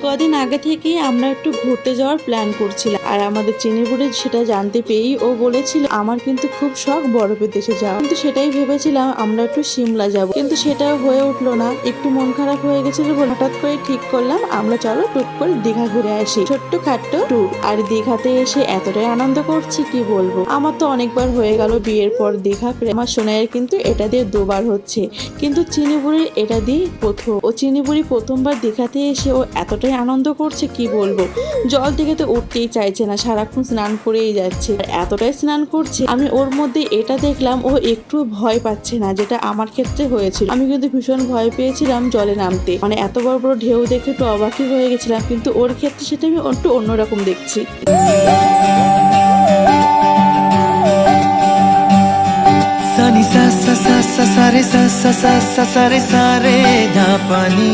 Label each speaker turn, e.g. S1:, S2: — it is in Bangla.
S1: কদিন আগে থেকেই আমরা একটু ঘুরতে যাওয়ার প্ল্যান করছিলাম, আর আমাদের চিনিপুরে সেটা জানতে পেয়েই ও বলেছিল আমার কিন্তু খুব শখ বরফের দেশে যাওয়া। কিন্তু সেটাই ভেবেছিলাম আমরা একটু সিমলা যাব, কিন্তু সেটাও হয়ে উঠলো না। একটু মন খারাপ হয়ে গেছিল বলে হঠাৎ করে ঠিক করলাম আমরা চলো টুক করে দীঘা ঘুরে আসি। ছোট্ট খাট্ট ট্যুর, আর দীঘাতে এসে এতটাই আনন্দ করছি কি বলবো। আমার তো অনেকবার হয়ে গেল বিয়ের পর দীঘা, আমার সোনাইয়ের কিন্তু এটা দিয়ে দুবার হচ্ছে, কিন্তু চিনিপুরের এটা দিয়ে প্রথম। ও চিনিপুরি প্রথমবার দীঘাতে এসে ও এতটাই আনন্দ করছে কি বলবো। জল থেকে তো উঠতেই চাইছে না, সারাক্ষণ স্নান করেই যাচ্ছে। আর এতটাই স্নান করছে, আমি ওর মধ্যে এটা দেখলাম ও একটু ভয় পাচ্ছে না, যেটা আমার ক্ষেত্রে হয়েছিল। আমি কিন্তু ভীষণ ভয় পেয়েছিলাম জলে নামতে, মানে এত বড় বড় ঢেউ দেখে একটু অবাকই হয়ে গেছিলাম, কিন্তু ওর ক্ষেত্রে সেটা আমি একটু অন্যরকম দেখছি।
S2: सानी सा सा सा सा सा रे सा सा सा सा सा रे सा रे धा पानी